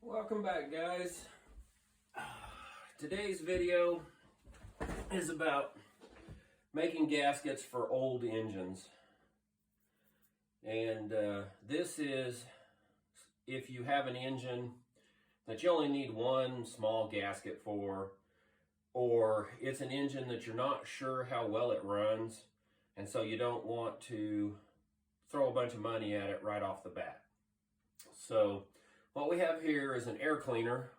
Welcome back, guys. Today's video is about making gaskets for old engines. And this is if you have an engine that you only need one small gasket for, or it's an engine that you're not sure how well it runs, and so you don't want to throw a bunch of money at it right off the bat. So what we have here is an air cleaner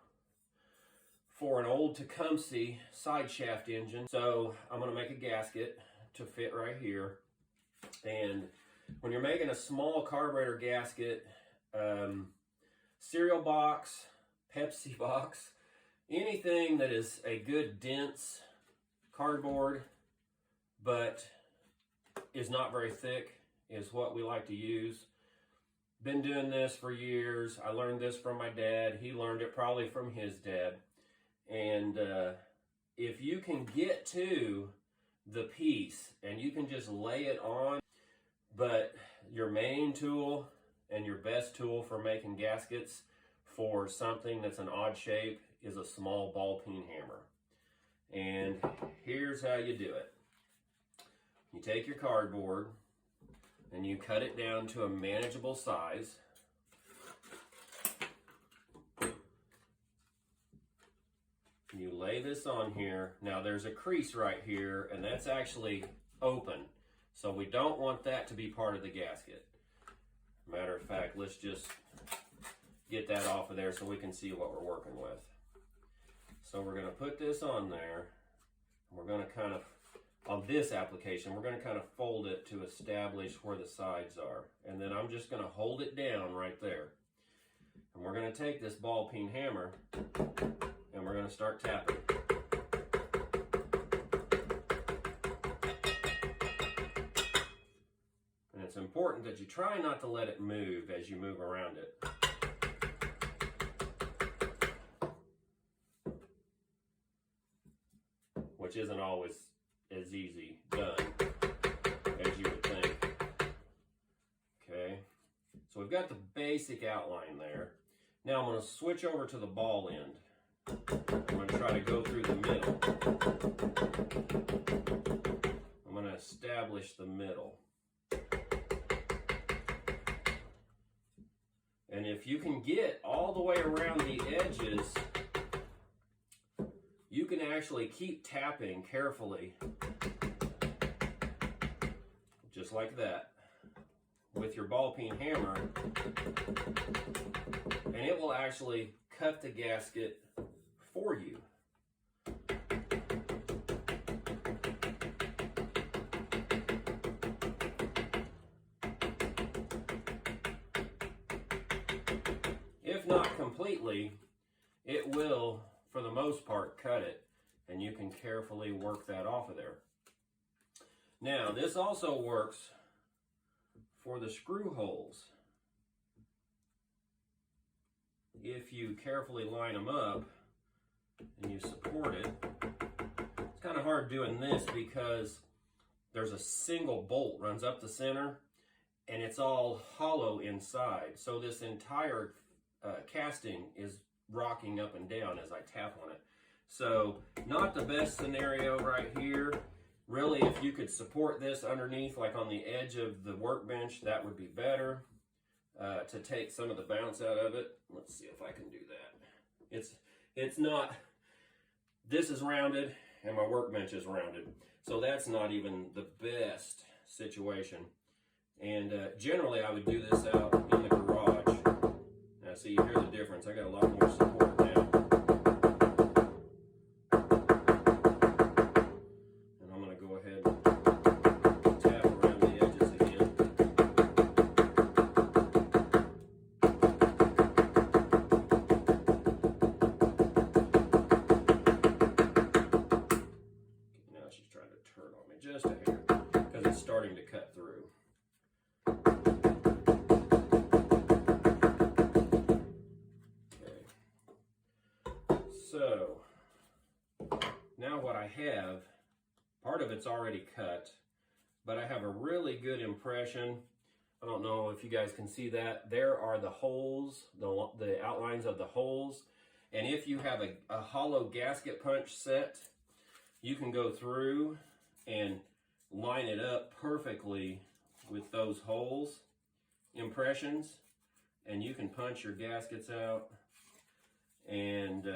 for an old Tecumseh side shaft engine. So I'm going to make a gasket to fit right here. And when you're making a small carburetor gasket, cereal box, Pepsi box, anything that is a good dense cardboard but is not very thick is what we like to use. Been doing this for years. I learned this from my dad. He learned it probably from his dad. And if you can get to the piece and you can just lay it on, but your main tool and your best tool for making gaskets for something that's an odd shape is a small ball peen hammer. And here's how you do it. You take your cardboard and you cut it down to a manageable size. You lay this on here. Now there's a crease right here, and that's actually open. So we don't want that to be part of the gasket. Matter of fact, let's just get that off of there so we can see what we're working with. So we're gonna put this on there. We're gonna kind of, on this application, we're going to kind of fold it to establish where the sides are. And then I'm just going to hold it down right there. And we're going to take this ball peen hammer and we're going to start tapping. And it's important that you try not to let it move as you move around it. Which isn't always as easy done as you would think. Okay, so we've got the basic outline there. Now I'm going to switch over to the ball end. I'm going to try to go through the middle. I'm going to establish the middle. And if you can get all the way around the edges, you can actually keep tapping carefully, just like that, with your ball peen hammer, and it will actually cut the gasket for you. If not completely, it will, for the most part, cut it, and you can carefully work that off of there. Now, this also works for the screw holes. If you carefully line them up and you support it, it's kind of hard doing this because there's a single bolt runs up the center and it's all hollow inside. So this entire casting is rocking up and down as I tap on it. So not the best scenario right here. Really, if you could support this underneath, like on the edge of the workbench, that would be better to take some of the bounce out of it. Let's see if I can do that. It's not, this is rounded and my workbench is rounded. So that's not even the best situation. And generally I would do this out in the garage. Now see, you hear the difference. I got a lot more support now. And I'm going to go ahead and tap around the edges again. Okay, now she's trying to turn on me just a hair because it's starting to cut through. So now what I have, part of it's already cut, but I have a really good impression I don't know if you guys can see that. There are the holes, the outlines of the holes. And if you have a hollow gasket punch set, you can go through and line it up perfectly with those holes impressions, and you can punch your gaskets out and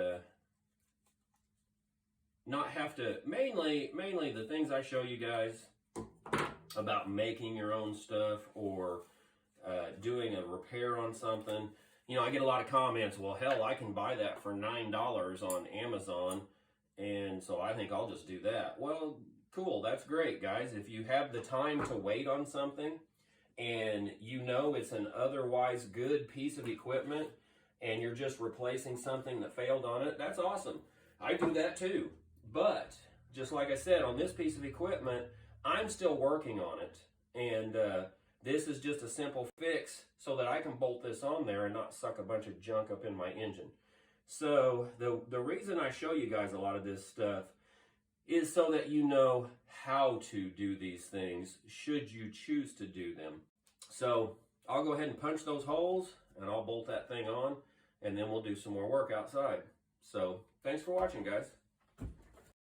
not have to, mainly the things I show you guys about making your own stuff or doing a repair on something. You know, I get a lot of comments, well, hell, I can buy that for $9 on Amazon, and so I think I'll just do that. Well, cool, that's great, guys. If you have the time to wait on something and you know it's an otherwise good piece of equipment and you're just replacing something that failed on it, that's awesome. I do that too. But just like I said, on this piece of equipment, I'm still working on it. And this is just a simple fix so that I can bolt this on there and not suck a bunch of junk up in my engine. So the reason I show you guys a lot of this stuff is so that you know how to do these things should you choose to do them. So I'll go ahead and punch those holes and I'll bolt that thing on, and then we'll do some more work outside. So thanks for watching, guys.